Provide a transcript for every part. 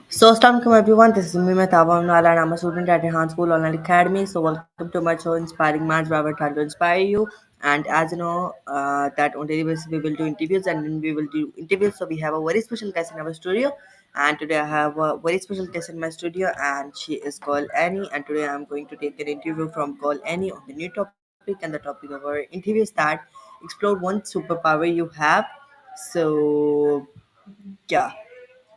So, Assalamualaikum everyone. This is Mimit Awamnala and I'm a student at Rehan School Online Academy. So, welcome to my show, Inspiring Minds, where I try to inspire you. And as you know, that on daily basis we will do interviews, and when we will do interviews, so we have a very special guest in our studio. And today I have a very special guest in my studio, and she is called Annie. And today I'm going to take an interview from call Annie on the new topic, and the topic of our interview is that explore one superpower you have. So, yeah,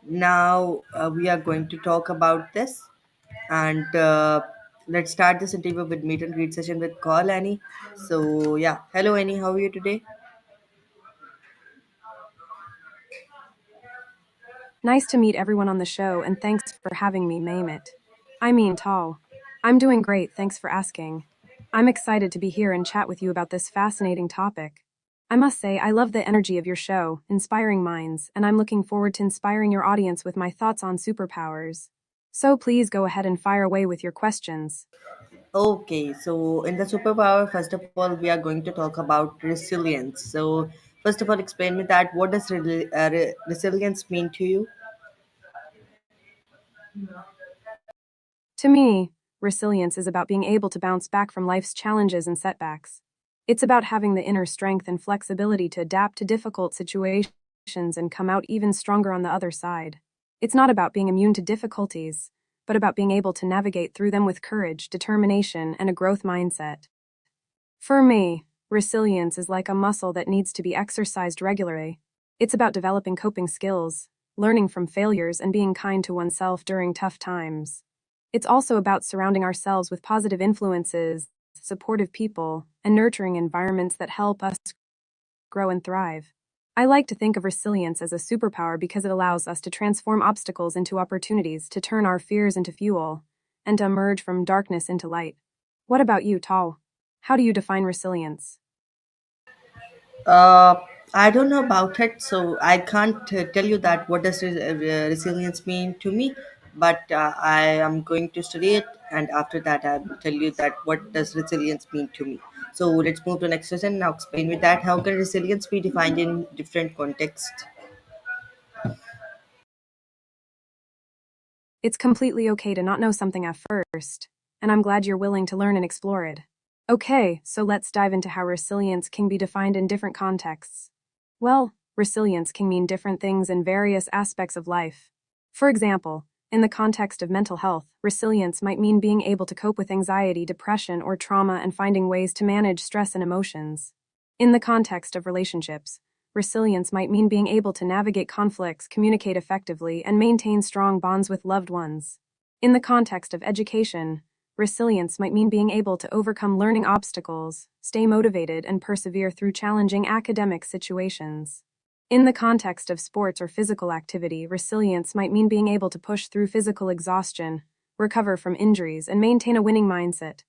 now we are going to talk about this, and let's start this interview with meet and greet session with call Annie. So yeah, hello Annie, how are you today? Nice to meet everyone on the show and thanks for having me, Maymit. I mean, Tall. I'm doing great, thanks for asking. I'm excited to be here and chat with you about this fascinating topic. I must say, I love the energy of your show, Inspiring Minds, and I'm looking forward to inspiring your audience with my thoughts on superpowers. So please go ahead and fire away with your questions. Okay, so in the superpower, first of all, we are going to talk about resilience. So first of all, explain me that what does resilience mean to you? To me, resilience is about being able to bounce back from life's challenges and setbacks. It's about having the inner strength and flexibility to adapt to difficult situations and come out even stronger on the other side. It's not about being immune to difficulties, but about being able to navigate through them with courage, determination, and a growth mindset. For me, resilience is like a muscle that needs to be exercised regularly. It's about developing coping skills, learning from failures, and being kind to oneself during tough times. It's also about surrounding ourselves with positive influences, supportive people, and nurturing environments that help us grow and thrive. I like to think of resilience as a superpower because it allows us to transform obstacles into opportunities, to turn our fears into fuel, and to emerge from darkness into light. What about you, Tal? How do you define resilience? Uh, I don't know about it, so I can't tell you that what does resilience mean to me. But I am going to study it, and after that, I will tell you that what does resilience mean to me. So let's move to the next question. Now, explain me that how can resilience be defined in different contexts? It's completely okay to not know something at first, and I'm glad you're willing to learn and explore it. Okay, so let's dive into how resilience can be defined in different contexts. Well, resilience can mean different things in various aspects of life. For example, in the context of mental health, resilience might mean being able to cope with anxiety, depression, or trauma and finding ways to manage stress and emotions. In the context of relationships, resilience might mean being able to navigate conflicts, communicate effectively, and maintain strong bonds with loved ones. In the context of education, resilience might mean being able to overcome learning obstacles, stay motivated, and persevere through challenging academic situations. In the context of sports or physical activity, resilience might mean being able to push through physical exhaustion, recover from injuries, and maintain a winning mindset.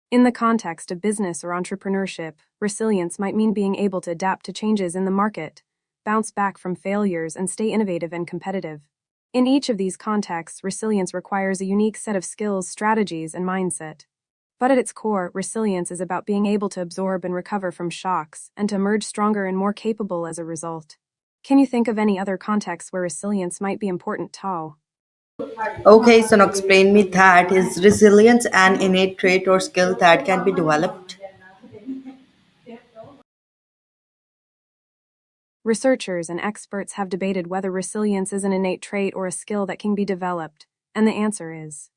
In the context of business or entrepreneurship, resilience might mean being able to adapt to changes in the market, bounce back from failures, and stay innovative and competitive. In each of these contexts, resilience requires a unique set of skills, strategies, and mindset. But at its core, resilience is about being able to absorb and recover from shocks and to emerge stronger and more capable as a result. Can you think of any other contexts where resilience might be important, Tao? Okay, so now explain me that is resilience an innate trait or skill that can be developed? Researchers and experts have debated whether resilience is an innate trait or a skill that can be developed, and the answer is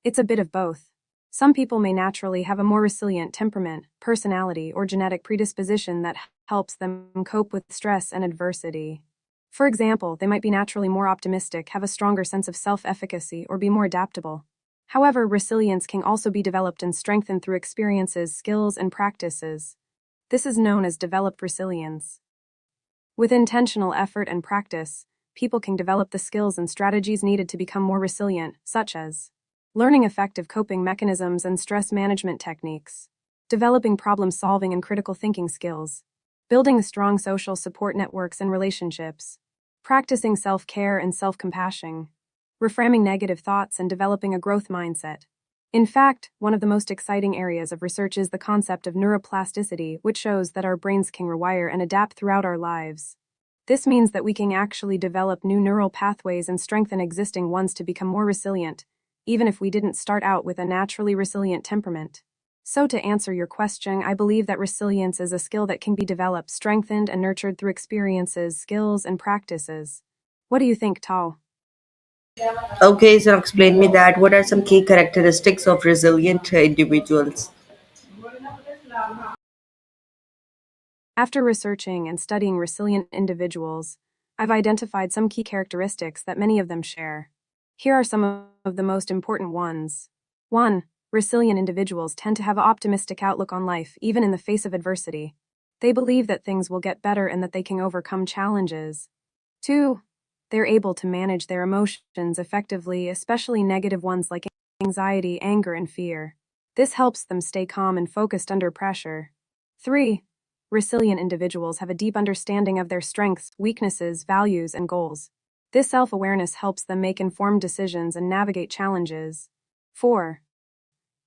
it's a bit of both. Some people may naturally have a more resilient temperament, personality, or genetic predisposition that helps them cope with stress and adversity. For example, they might be naturally more optimistic, have a stronger sense of self efficacy, or be more adaptable. However, resilience can also be developed and strengthened through experiences, skills, and practices. This is known as developed resilience. With intentional effort and practice, people can develop the skills and strategies needed to become more resilient, such as learning effective coping mechanisms and stress management techniques, developing problem solving and critical thinking skills, building strong social support networks and relationships, practicing self care and self compassion, reframing negative thoughts, and developing a growth mindset. In fact, one of the most exciting areas of research is the concept of neuroplasticity, which shows that our brains can rewire and adapt throughout our lives. This means that we can actually develop new neural pathways and strengthen existing ones to become more resilient, even if we didn't start out with a naturally resilient temperament. So, to answer your question, I believe that resilience is a skill that can be developed, strengthened, and nurtured through experiences, skills, and practices. What do you think, Tao? Okay, so explain me that. What are some key characteristics of resilient individuals? After researching and studying resilient individuals, I've identified some key characteristics that many of them share. Here are some of the most important ones. 1. Resilient individuals tend to have an optimistic outlook on life, even in the face of adversity. They believe that things will get better and that they can overcome challenges. 2. They're able to manage their emotions effectively, especially negative ones like anxiety, anger, and fear. This helps them stay calm and focused under pressure. 3. Resilient individuals have a deep understanding of their strengths, weaknesses, values, and goals. This self awareness helps them make informed decisions and navigate challenges. 4.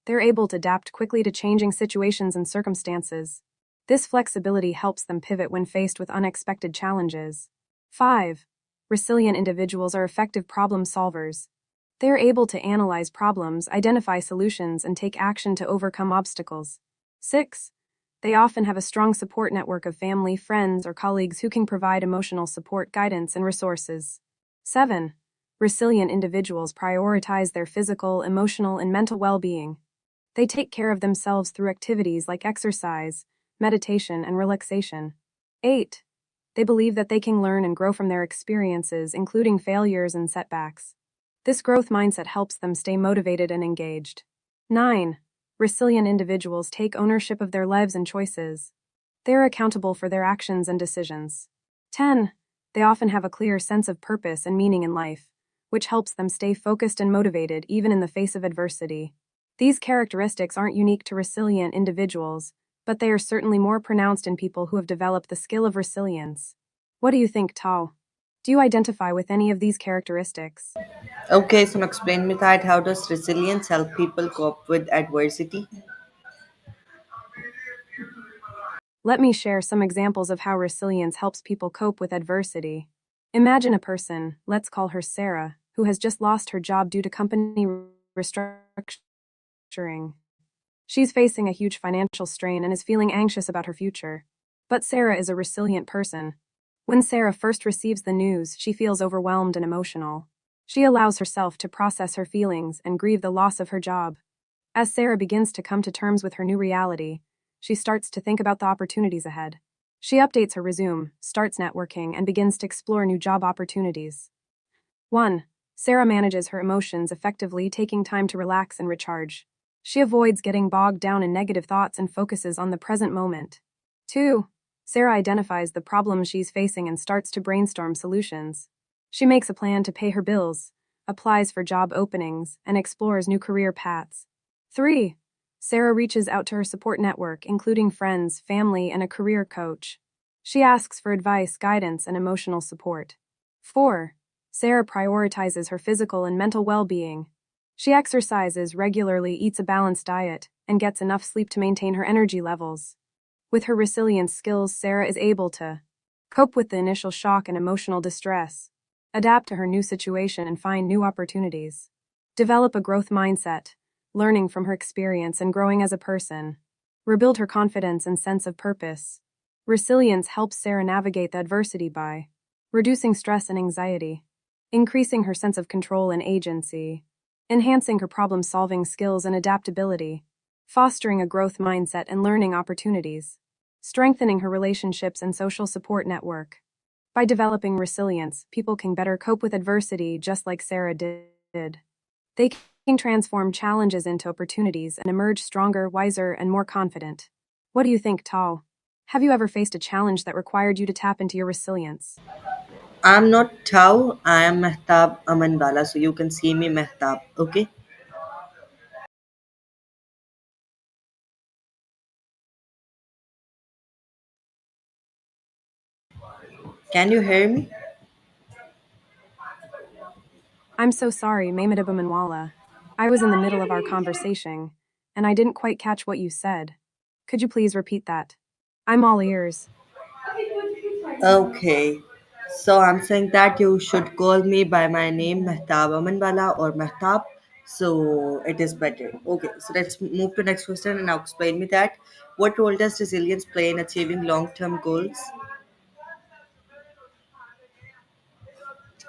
They're able to adapt quickly to changing situations and circumstances. This flexibility helps them pivot when faced with unexpected challenges. 5. Resilient individuals are effective problem solvers. They are able to analyze problems, identify solutions, and take action to overcome obstacles. 6. They often have a strong support network of family, friends, or colleagues who can provide emotional support, guidance, and resources. 7. Resilient individuals prioritize their physical, emotional, and mental well being. They take care of themselves through activities like exercise, meditation, and relaxation. 8. They believe that they can learn and grow from their experiences, including failures and setbacks. This growth mindset helps them stay motivated and engaged. 9. Resilient individuals take ownership of their lives and choices. They are accountable for their actions and decisions. 10. They often have a clear sense of purpose and meaning in life, which helps them stay focused and motivated even in the face of adversity. These characteristics aren't unique to resilient individuals, but they are certainly more pronounced in people who have developed the skill of resilience. What do you think, Tao? Do you identify with any of these characteristics? Okay, so now explain me that. How does resilience help people cope with adversity? Let me share some examples of how resilience helps people cope with adversity. Imagine a person, let's call her Sarah, who has just lost her job due to company restructuring. She's facing a huge financial strain and is feeling anxious about her future. But Sarah is a resilient person. When Sarah first receives the news, she feels overwhelmed and emotional. She allows herself to process her feelings and grieve the loss of her job. As Sarah begins to come to terms with her new reality, she starts to think about the opportunities ahead. She updates her resume, starts networking, and begins to explore new job opportunities. 1. Sarah manages her emotions effectively, taking time to relax and recharge. She avoids getting bogged down in negative thoughts and focuses on the present moment. 2. Sarah identifies the problems she's facing and starts to brainstorm solutions. She makes a plan to pay her bills, applies for job openings, and explores new career paths. 3. Sarah reaches out to her support network, including friends, family, and a career coach. She asks for advice, guidance, and emotional support. 4. Sarah prioritizes her physical and mental well being. She exercises regularly, eats a balanced diet, and gets enough sleep to maintain her energy levels. With her resilience skills, Sarah is able to cope with the initial shock and emotional distress, adapt to her new situation, and find new opportunities. Develop a growth mindset, learning from her experience and growing as a person. Rebuild her confidence and sense of purpose. Resilience helps Sarah navigate the adversity by reducing stress and anxiety, increasing her sense of control and agency, enhancing her problem solving skills and adaptability, fostering a growth mindset and learning opportunities, strengthening her relationships and social support network. By developing resilience, people can better cope with adversity just like Sarah did. They can transform challenges into opportunities and emerge stronger, wiser, and more confident. What do you think, Tao? Have you ever faced a challenge that required you to tap into your resilience? I'm not Tao, I am Mehtab Amanwala, so you can see me Mehtab, okay? Can you hear me? I'm so sorry, Mehmet Abumanwala. I was in the middle of our conversation, and I didn't quite catch what you said. Could you please repeat that? I'm all ears. Okay. So I'm saying that you should call me by my name Mehtab Amanwala or Mehtab. So it is better. Okay, so let's move to next question and now explain me that what role does resilience play in achieving long-term goals?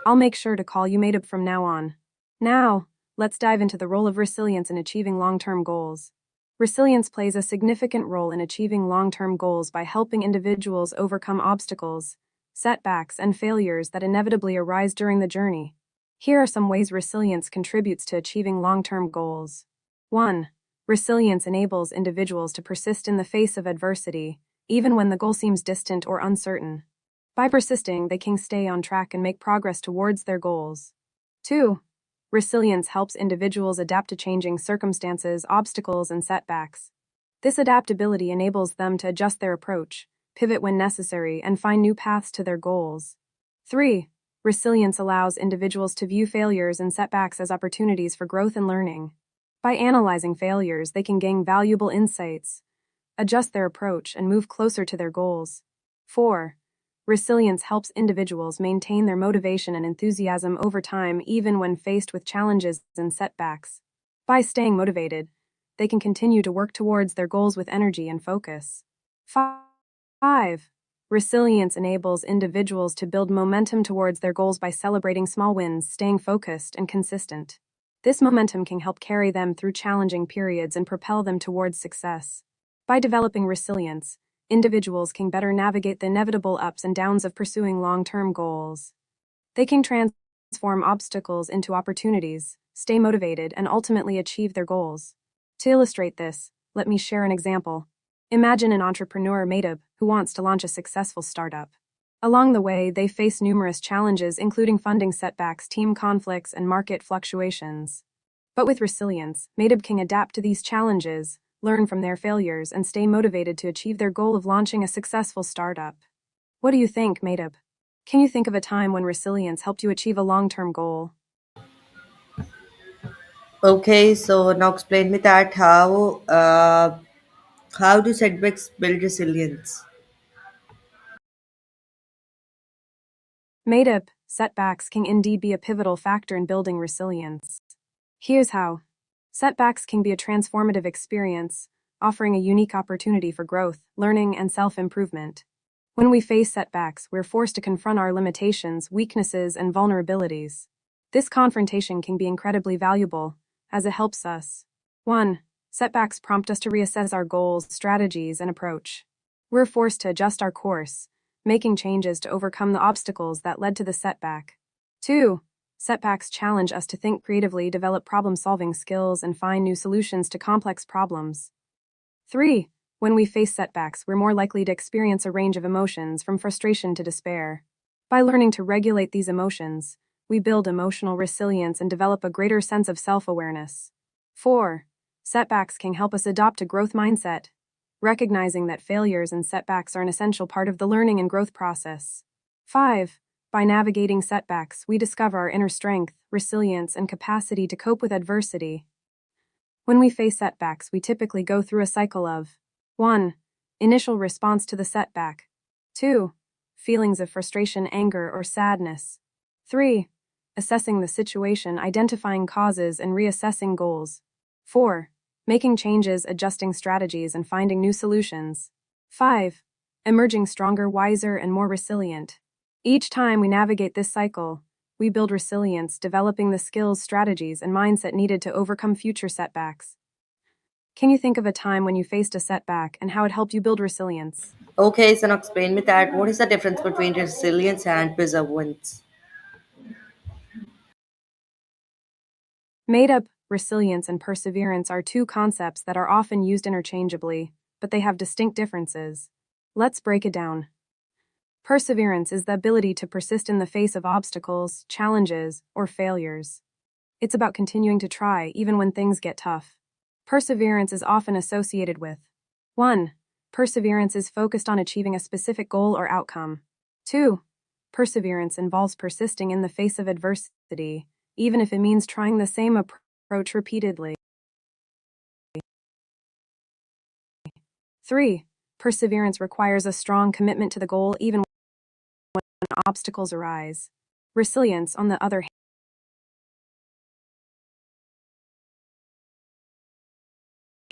I'll make sure to call you Madab from now on. Now, let's dive into the role of resilience in achieving long term goals. Resilience plays a significant role in achieving long term goals by helping individuals overcome obstacles, setbacks, and failures that inevitably arise during the journey. Here are some ways resilience contributes to achieving long term goals. 1. Resilience enables individuals to persist in the face of adversity, even when the goal seems distant or uncertain. By persisting, they can stay on track and make progress towards their goals. 2. Resilience helps individuals adapt to changing circumstances, obstacles, and setbacks. This adaptability enables them to adjust their approach, pivot when necessary, and find new paths to their goals. 3. Resilience allows individuals to view failures and setbacks as opportunities for growth and learning. By analyzing failures, they can gain valuable insights, adjust their approach, and move closer to their goals. 4. Resilience helps individuals maintain their motivation and enthusiasm over time even when faced with challenges and setbacks. By staying motivated, they can continue to work towards their goals with energy and focus. 5. Resilience enables individuals to build momentum towards their goals by celebrating small wins, staying focused, and consistent. This momentum can help carry them through challenging periods and propel them towards success. By developing resilience, individuals can better navigate the inevitable ups and downs of pursuing long term goals. They can transform obstacles into opportunities, stay motivated, and ultimately achieve their goals. To illustrate this, let me share an example. Imagine an entrepreneur, Madab, who wants to launch a successful startup. Along the way, they face numerous challenges, including funding setbacks, team conflicts, and market fluctuations. But with resilience, Madab can adapt to these challenges, learn from their failures, and stay motivated to achieve their goal of launching a successful startup. What do you think, Madab? Can you think of a time when resilience helped you achieve a long term goal? Okay, so now explain me that how do setbacks build resilience? Madab, setbacks can indeed be a pivotal factor in building resilience. Here's how. Setbacks can be a transformative experience, offering a unique opportunity for growth, learning, and self improvement. When we face setbacks, we're forced to confront our limitations, weaknesses, and vulnerabilities. This confrontation can be incredibly valuable, as it helps us. 1. Setbacks prompt us to reassess our goals, strategies, and approach. We're forced to adjust our course, making changes to overcome the obstacles that led to the setback. 2. Setbacks challenge us to think creatively, develop problem solving skills, and find new solutions to complex problems. 3. When we face setbacks, we're more likely to experience a range of emotions from frustration to despair. By learning to regulate these emotions, we build emotional resilience and develop a greater sense of self awareness. 4. Setbacks can help us adopt a growth mindset, recognizing that failures and setbacks are an essential part of the learning and growth process. 5. By navigating setbacks, we discover our inner strength, resilience, and capacity to cope with adversity. When we face setbacks, we typically go through a cycle of 1. Initial response to the setback. 2. Feelings of frustration, anger, or sadness. 3. Assessing the situation, identifying causes, and reassessing goals. 4. Making changes, adjusting strategies, and finding new solutions. 5. Emerging stronger, wiser, and more resilient. Each time we navigate this cycle, we build resilience, developing the skills, strategies, and mindset needed to overcome future setbacks. Can you think of a time when you faced a setback and how it helped you build resilience? Okay, so now explain me that what is the difference between resilience and perseverance? Made up, resilience, and perseverance are two concepts that are often used interchangeably, but they have distinct differences. Let's break it down. Perseverance is the ability to persist in the face of obstacles, challenges, or failures. It's about continuing to try even when things get tough. Perseverance is often associated with 1. Perseverance is focused on achieving a specific goal or outcome. 2. Perseverance involves persisting in the face of adversity, even if it means trying the same approach repeatedly. 3. Perseverance requires a strong commitment to the goal even when obstacles arise. Resilience, on the other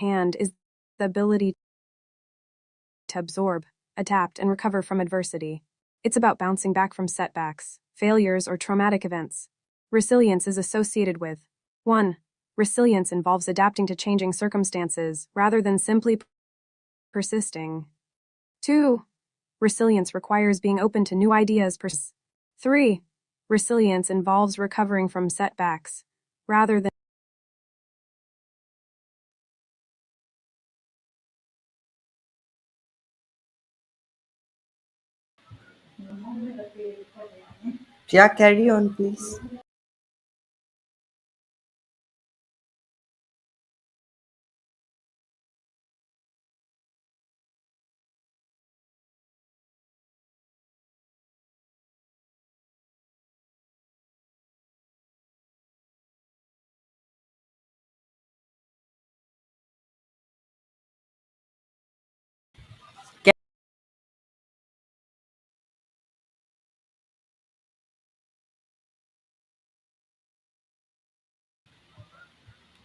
hand, is the ability to absorb, adapt, and recover from adversity. It's about bouncing back from setbacks, failures, or traumatic events. Resilience is associated with 1. Resilience involves adapting to changing circumstances rather than simply persisting. 2. Resilience requires being open to new ideas. 3. Resilience involves recovering from setbacks rather than Yeah, carry on, please.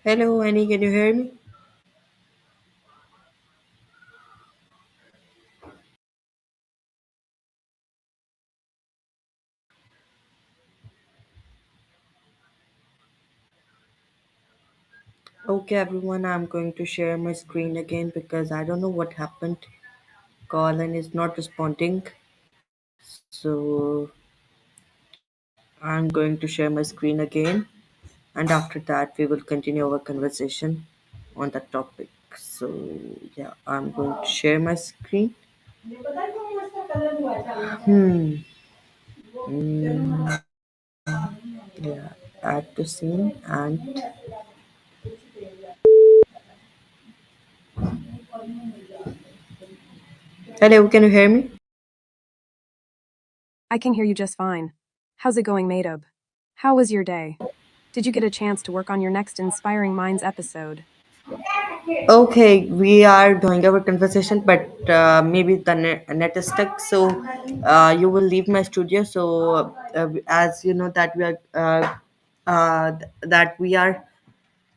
Hello, Annie, can you hear me? Okay, everyone, I'm going to share my screen again because I don't know what happened. Colin is not responding. So I'm going to share my screen again, and after that, we will continue our conversation on the topic. So, yeah, I'm going to share my screen. Hmm. Mm, yeah, add to scene and hello, can you hear me? I can hear you just fine. How's it going, Madub? How was your day? Did you get a chance to work on your next Inspiring Minds episode? Okay, we are doing our conversation, but maybe the net is stuck. So you will leave my studio. So as you know that we are that we are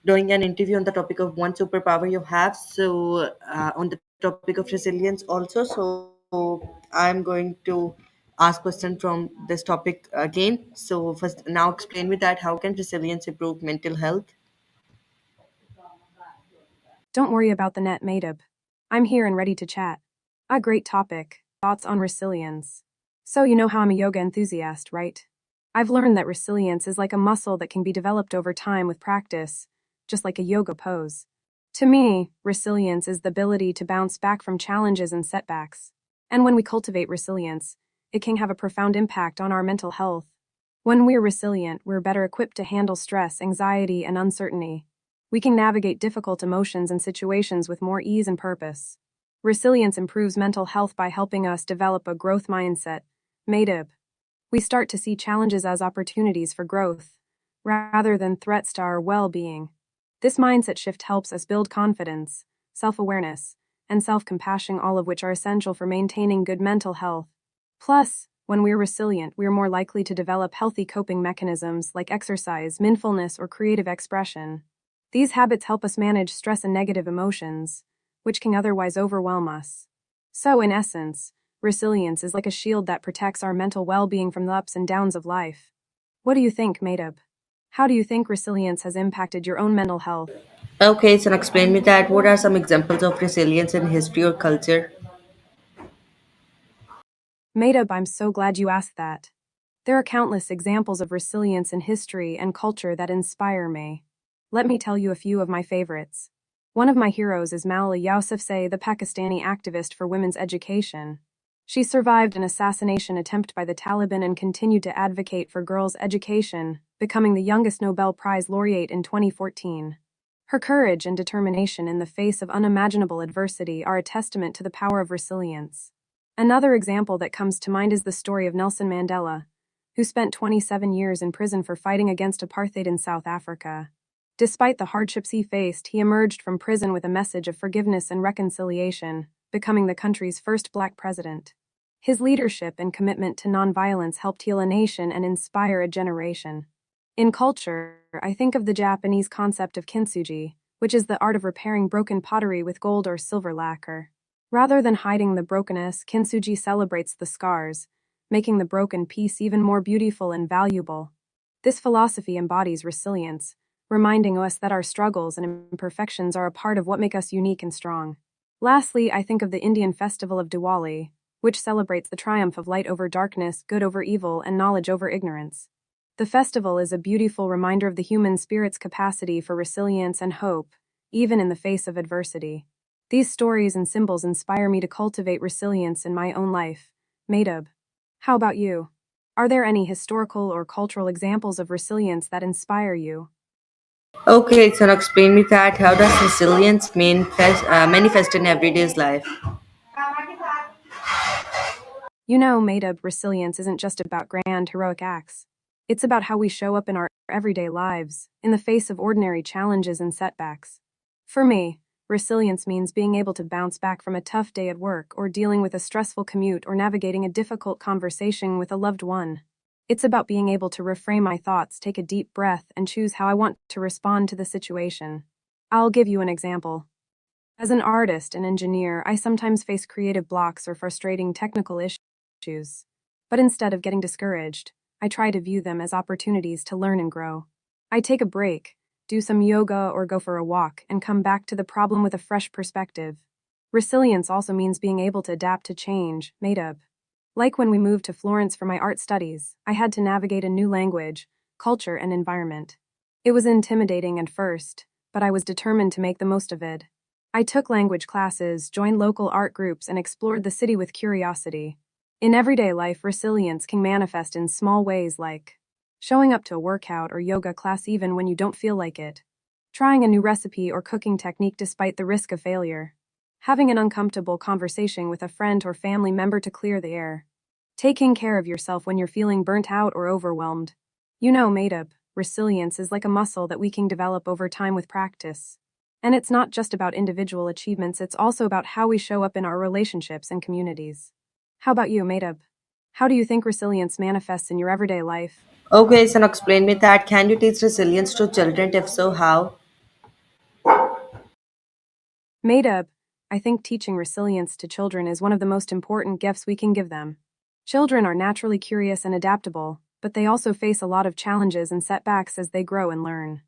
doing an interview on the topic of one superpower you have. So on the topic of resilience also. So I'm going to ask question from this topic again. So first, now explain me that how can resilience improve mental health? Don't worry about the net, Madub. I'm here and ready to chat. A great topic. Thoughts on resilience. So, you know how I'm a yoga enthusiast, right? I've learned that resilience is like a muscle that can be developed over time with practice, just like a yoga pose. To me, resilience is the ability to bounce back from challenges and setbacks. And when we cultivate resilience, it can have a profound impact on our mental health. When we're resilient, we're better equipped to handle stress, anxiety, and uncertainty. We can navigate difficult emotions and situations with more ease and purpose. Resilience improves mental health by helping us develop a growth mindset. Madib. We start to see challenges as opportunities for growth, rather than threats to our well being. This mindset shift helps us build confidence, self awareness, and self compassion, all of which are essential for maintaining good mental health. Plus, when we're resilient, we're more likely to develop healthy coping mechanisms like exercise, mindfulness, or creative expression. These habits help us manage stress and negative emotions, which can otherwise overwhelm us. So, in essence, resilience is like a shield that protects our mental well being from the ups and downs of life. What do you think, Madub? How do you think resilience has impacted your own mental health? Okay, so now explain me that what are some examples of resilience in history or culture? Madub, I'm so glad you asked that. There are countless examples of resilience in history and culture that inspire me. Let me tell you a few of my favorites. One of my heroes is Malala Yousafzai, the Pakistani activist for women's education. She survived an assassination attempt by the Taliban and continued to advocate for girls' education, becoming the youngest Nobel Prize laureate in 2014. Her courage and determination in the face of unimaginable adversity are a testament to the power of resilience. Another example that comes to mind is the story of Nelson Mandela, who spent 27 years in prison for fighting against apartheid in South Africa. Despite the hardships he faced, he emerged from prison with a message of forgiveness and reconciliation, becoming the country's first black president. His leadership and commitment to nonviolence helped heal a nation and inspire a generation. In culture, I think of the Japanese concept of kintsugi, which is the art of repairing broken pottery with gold or silver lacquer. Rather than hiding the brokenness, kintsugi celebrates the scars, making the broken piece even more beautiful and valuable. This philosophy embodies resilience, reminding us that our struggles and imperfections are a part of what make us unique and strong. Lastly, I think of the Indian festival of Diwali, which celebrates the triumph of light over darkness, good over evil, and knowledge over ignorance. The festival is a beautiful reminder of the human spirit's capacity for resilience and hope, even in the face of adversity. These stories and symbols inspire me to cultivate resilience in my own life. Madhub, how about you? Are there any historical or cultural examples of resilience that inspire you? Okay, so now explain me that how does resilience manifest in everyday's life? Madhub, resilience isn't just about grand, heroic acts. It's about how we show up in our everyday lives, in the face of ordinary challenges and setbacks. For me, resilience means being able to bounce back from a tough day at work or dealing with a stressful commute or navigating a difficult conversation with a loved one. It's about being able to reframe my thoughts, take a deep breath, and choose how I want to respond to the situation. I'll give you an example. As an artist and engineer, I sometimes face creative blocks or frustrating technical issues. But instead of getting discouraged, I try to view them as opportunities to learn and grow. I take a break, do some yoga or go for a walk, and come back to the problem with a fresh perspective. Resilience also means being able to adapt to change, made up. Like when we moved to Florence for my art studies, I had to navigate a new language, culture, and environment. It was intimidating at first, but I was determined to make the most of it. I took language classes, joined local art groups, and explored the city with curiosity. In everyday life, resilience can manifest in small ways like showing up to a workout or yoga class even when you don't feel like it, trying a new recipe or cooking technique despite the risk of failure, having an uncomfortable conversation with a friend or family member to clear the air, taking care of yourself when you're feeling burnt out or overwhelmed. Madhub, resilience is like a muscle that we can develop over time with practice. And it's not just about individual achievements, it's also about how we show up in our relationships and communities. How about you, Madhub? How do you think resilience manifests in your everyday life? Okay, so now explain me that can you teach resilience to children? If so, how? Madhub, I think teaching resilience to children is one of the most important gifts we can give them. Children are naturally curious and adaptable, but they also face a lot of challenges and setbacks as they grow and learn.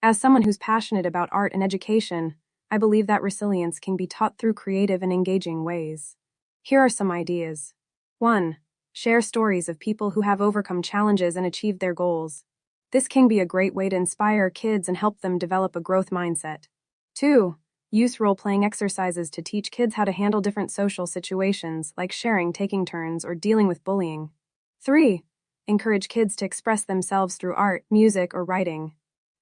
As someone who's passionate about art and education, I believe that resilience can be taught through creative and engaging ways. Here are some ideas. 1. Share stories of people who have overcome challenges and achieved their goals. This can be a great way to inspire kids and help them develop a growth mindset. 2. Use role playing exercises to teach kids how to handle different social situations, like sharing, taking turns, or dealing with bullying. 3. Encourage kids to express themselves through art, music, or writing.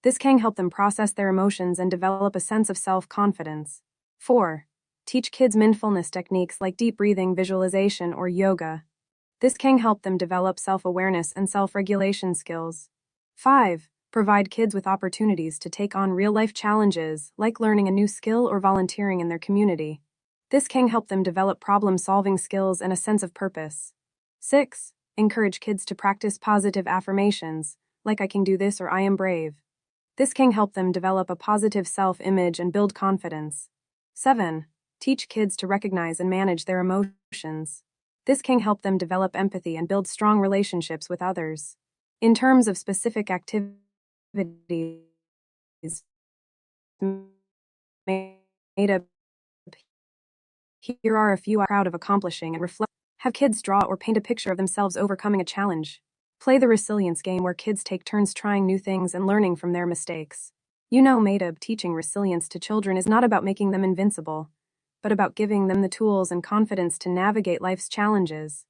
This can help them process their emotions and develop a sense of self confidence. 4. Teach kids mindfulness techniques like deep breathing, visualization, or yoga. This can help them develop self awareness and self regulation skills. 5. Provide kids with opportunities to take on real life challenges, like learning a new skill or volunteering in their community. This can help them develop problem solving skills and a sense of purpose. 6. Encourage kids to practice positive affirmations, like I can do this or I am brave. This can help them develop a positive self image and build confidence. 7. Teach kids to recognize and manage their emotions. This can help them develop empathy and build strong relationships with others. In terms of specific activities, made up, here are a few I'm proud of accomplishing and reflect. Have kids draw or paint a picture of themselves overcoming a challenge. Play the resilience game where kids take turns trying new things and learning from their mistakes. Madhub, teaching resilience to children is not about making them invincible, but about giving them the tools and confidence to navigate life's challenges.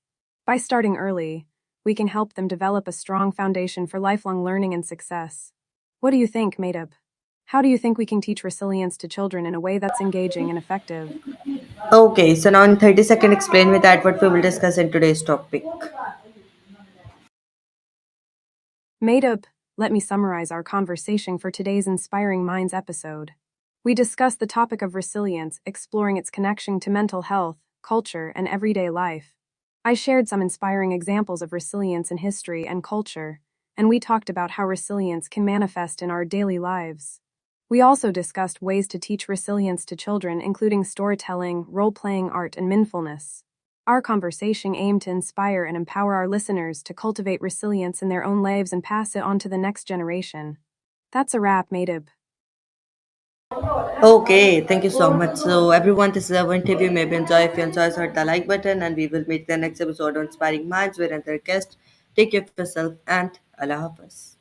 By starting early, we can help them develop a strong foundation for lifelong learning and success. What do you think, Madhub? How do you think we can teach resilience to children in a way that's engaging and effective? Okay, so now in 30 seconds, explain me that what we will discuss in today's topic. Madhub, let me summarize our conversation for today's Inspiring Minds episode. We discussed the topic of resilience, exploring its connection to mental health, culture, and everyday life. I shared some inspiring examples of resilience in history and culture, and we talked about how resilience can manifest in our daily lives. We also discussed ways to teach resilience to children, including storytelling, role playing art, and mindfulness. Our conversation aimed to inspire and empower our listeners to cultivate resilience in their own lives and pass it on to the next generation. That's a wrap, Madib. Okay, thank you so much. So, everyone, this is our interview. Maybe enjoy. If you enjoy, hit the like button, and we will meet the next episode on Inspiring Minds with another guest. Take care of yourself and Allah Hafiz.